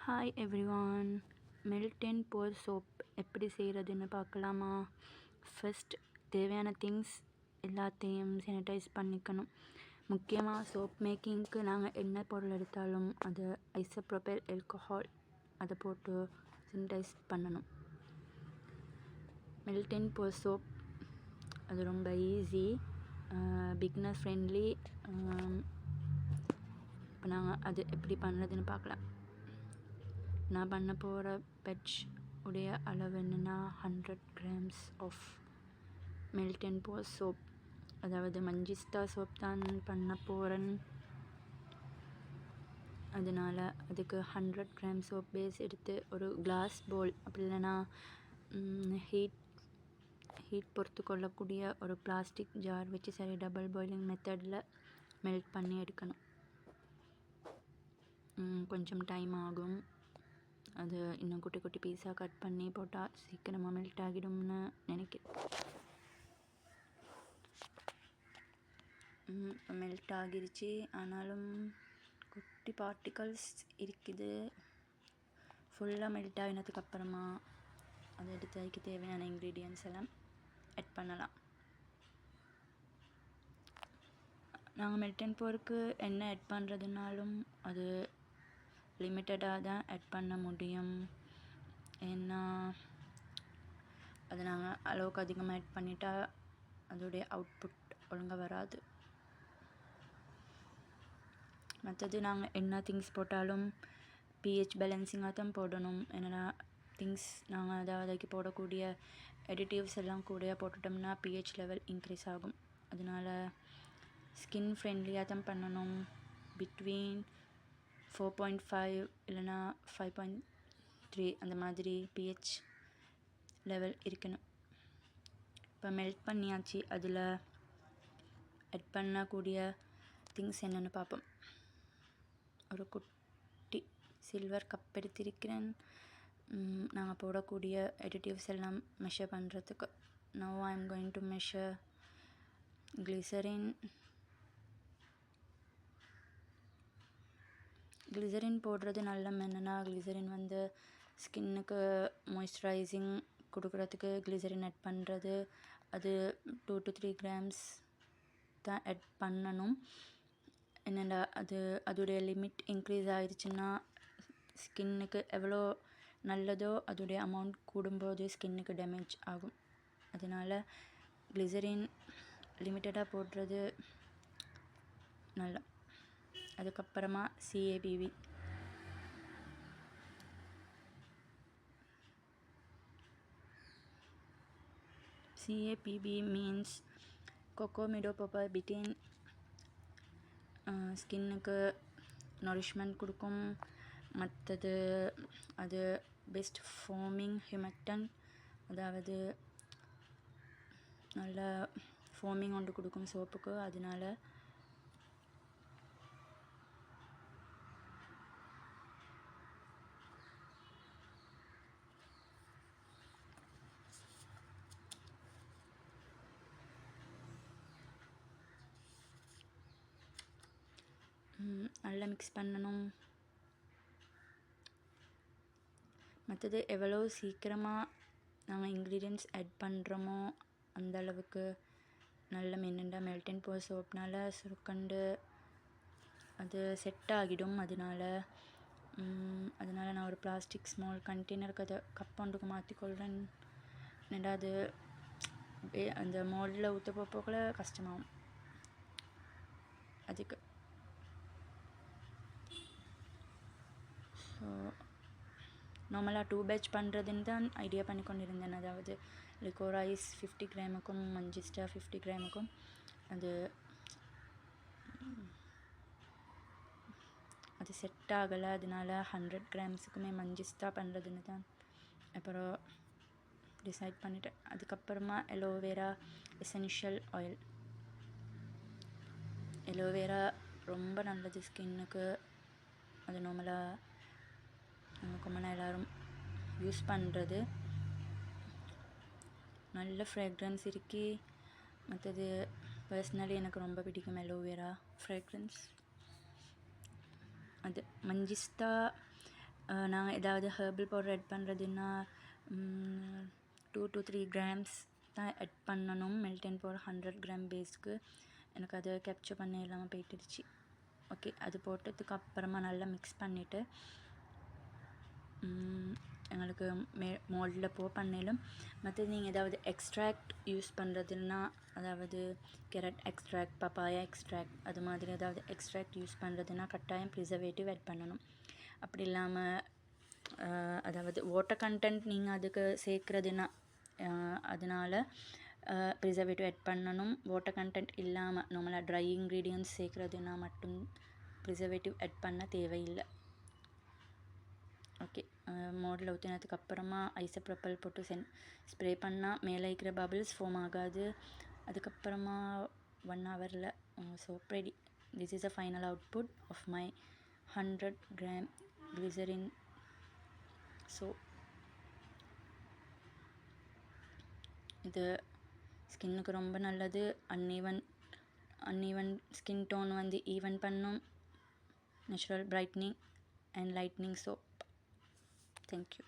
Hi everyone. Melt and pour soap எப்படி செய்கிறதுன்னு பார்க்கலாமா? ஃபர்ஸ்ட் தேவையான திங்ஸ் எல்லாத்தையும் சானிடைஸ் பண்ணிக்கணும். முக்கியமாக சோப் மேக்கிங்க்கு நாங்கள் என்ன பொருள் எடுத்தாலும் அது ஐசோப்ரோபைல் ஆல்கஹால் அதை போட்டு சானிடைஸ் பண்ணணும். மெல்ட் அண்ட் போர் சோப் அது ரொம்ப ஈஸி, பிகினர் ஃப்ரெண்ட்லி. இப்போ நாங்கள் அது எப்படி பண்ணுறதுன்னு பார்க்கலாம். நான் பண்ண போகிற பெட்ச் உடைய அளவு என்னென்னா 100 grams of melt and pour soap, அதாவது மஞ்சிஸ்டா சோப் தான் பண்ண போகிறேன். அதனால் அதுக்கு 100 grams சோப் பேஸ் எடுத்து ஒரு கிளாஸ் பவுல், அப்படி இல்லைன்னா ஹீட் பொறுத்து கொள்ளக்கூடிய ஒரு பிளாஸ்டிக் ஜார் வச்சு சரி டபுள் பாயிலிங் மெத்தடில் மெல்ட் பண்ணி எடுக்கணும். கொஞ்சம் டைம் ஆகும். அது இன்னும் குட்டி குட்டி பீஸாக கட் பண்ணி போட்டால் சீக்கிரமாக மெல்ட் ஆகிடும்னு நினைக்கிறேன். மெல்ட் ஆகிருச்சு, ஆனாலும் குட்டி பார்ட்டிகல்ஸ் இருக்குது. ஃபுல்லாக மெல்ட் ஆகினதுக்கப்புறமா அதை எடுத்து அதுக்கு தேவையான இன்க்ரீடியன்ட்ஸ் எல்லாம் ஆட் பண்ணலாம். நாங்கள் மெல்ட் அண்ட் போருக்கு என்ன ஆட் பண்ணுறதுனாலும் அது லிமிட்டடாக தான் ஆட் பண்ண முடியும். ஏன்னா அது நாங்கள் அளவுக்கு அதிகமாக ஆட் பண்ணிட்டா அதோடைய அவுட்புட் ஒழுங்காக வராது. மற்றது நாங்கள் என்ன திங்ஸ் போட்டாலும் பிஹெச் பேலன்சிங்காக தான் போடணும். என்னென்னா திங்ஸ் நாங்கள் அதுக்கு போடக்கூடிய எடிட்டிவ்ஸ் எல்லாம் கூட போட்டுட்டோம்னா பிஹெச் லெவல் இன்க்ரீஸ் ஆகும். அதனால் ஸ்கின் ஃப்ரெண்ட்லியாக தான் பண்ணணும். பிட்வீன் 4.5 இல்லைனா 5.3 அந்த மாதிரி பிஹெச் லெவல் இருக்கணும். இப்போ மெல்ட் பண்ணியாச்சு, அதில் ஆட் பண்ணக்கூடிய திங்ஸ் என்னென்னு பார்ப்போம். ஒரு குட்டி சில்வர் கப் எடுத்திருக்கிறேன் நாங்கள் போடக்கூடிய எடிட்டிவ்ஸ் எல்லாம் மெஷர் பண்ணுறதுக்கு. Now I am going to measure glycerin போடுறது நல்ல. என்னென்னா கிளிசரின் வந்து ஸ்கின்னுக்கு மாய்ஸ்சரைசிங் கொடுக்குறதுக்கு கிளிசரின் ஆட் பண்ணுறது, அது 2 to 3 grams தான் ஆட் பண்ணணும். என்னென்னா அதோடைய லிமிட் இன்க்ரீஸ் ஆகிடுச்சுன்னா ஸ்கின்னுக்கு எவ்வளோ நல்லதோ அதோடைய அமௌண்ட் கூடும்போது ஸ்கின்னுக்கு டேமேஜ் ஆகும். அதனால் கிளிசரின் லிமிட்டடாக போடுறது நல்லா. அதுக்கப்புறமா CAPB மீன்ஸ் கோகோமிடோபோபா பிட்டின். ஸ்கின்னுக்கு நரிஷ்மெண்ட் கொடுக்கும். மற்றது அது பெஸ்ட் ஃபோமிங் ஹியூமெக்டன், அதாவது நல்ல ஃபோமிங் ஒன்று கொடுக்கும் சோப்புக்கு. அதனால நல்லா மிக்ஸ் பண்ணணும். மற்றது எவ்வளோ சீக்கிரமாக நாங்கள் இன்க்ரீடியன்ட்ஸ் ஆட் பண்ணுறோமோ அந்த அளவுக்கு நல்ல மென்னுண்டா மெல்ட் அண்ட் போர் சோப்னால் சுருக்கண்டு அது செட் ஆகிடும். அதனால் நான் ஒரு பிளாஸ்டிக் ஸ்மால் கண்டெய்னருக்கு அதை கப் ஒன்றுக்கு மாற்றிக்கொள்கிறேன். என்னடா அது அந்த மோல்டில் ஊற்ற போகல கஷ்டமாகும். அதுக்கு ஸோ நார்மலாக 2 batch பண்ணுறதுன்னு தான் ஐடியா பண்ணி கொண்டிருந்தேன். அதாவது லிக்கோரைஸ் 50 grams மஞ்சிஸ்டா 50 grams அது செட் ஆகலை. அதனால 100 grams மஞ்சிஸ்டா பண்ணுறதுன்னு தான் அப்புறம் டிசைட் பண்ணிட்டேன். அதுக்கப்புறமா எலோவேரா எசென்ஷியல் ஆயில். எலோவேரா ரொம்ப நல்லது ஸ்கின்னுக்கு. அது நார்மலாக காமனாக எல்லோரும் யூஸ் பண்ணுறது. நல்ல ஃப்ரேக்ரன்ஸ் இருக்கு. மற்றது பர்சனலி எனக்கு ரொம்ப பிடிக்கும் எலோவேரா ஃப்ரேக்ரன்ஸ். அது மஞ்சிஸ்டா நாங்கள் ஏதாவது ஹெர்பல் பவுடர் ஆட் பண்ணுறதுன்னா 2 to 3 grams தான் ஆட் பண்ணணும். மெல்டன் பவுடர் 100 கிராம் பேஸ்க்கு எனக்கு அதை கேப்சர் பண்ண இல்லாமல் போயிட்டுருச்சு. ஓகே, அது போட்டதுக்கு அப்புறமா நல்லா மிக்ஸ் பண்ணிவிட்டு எங்களுக்கு மோல்டில் பண்ணலும். மற்றது நீங்கள் ஏதாவது எக்ஸ்ட்ராக்ட் யூஸ் பண்ணுறதுன்னா, அதாவது கேரட் எக்ஸ்ட்ராக்ட், பப்பாயா எக்ஸ்ட்ராக்ட், அது மாதிரி ஏதாவது எக்ஸ்ட்ராக்ட் யூஸ் பண்ணுறதுன்னா கட்டாயம் ப்ரிசர்வேட்டிவ் ஆட் பண்ணணும். அப்படி இல்லாமல் அதாவது வாட்டர் கண்டென்ட் நீங்கள் அதுக்கு சேர்க்குறதுன்னா அதனால் ப்ரிசர்வேட்டிவ் ஆட் பண்ணணும். வாட்டர் கண்டென்ட் இல்லாமல் நார்மலாக ட்ரை இன்க்ரீடியன்ட்ஸ் சேர்க்குறதுன்னா மட்டும் ப்ரிசர்வேட்டிவ் ஆட் பண்ண தேவையில்லை. ஓகே, மோடில் ஊற்றினதுக்கு அப்புறமா ஐசோப்ரோப்பல் போட்டு ஸ்ப்ரே பண்ணால் மேலே இருக்கிற பபிள்ஸ் ஃபார்ம் ஆகாது. அதுக்கப்புறமா 1 ஹவரில் soap ready. This is a final output of my 100 gram glycerin soap. இது ஸ்கின்னுக்கு ரொம்ப நல்லது. அன்ஈவன் ஸ்கின் டோன் வந்து ஈவன் பண்ணும். Natural brightening and lightening soap. Thank you.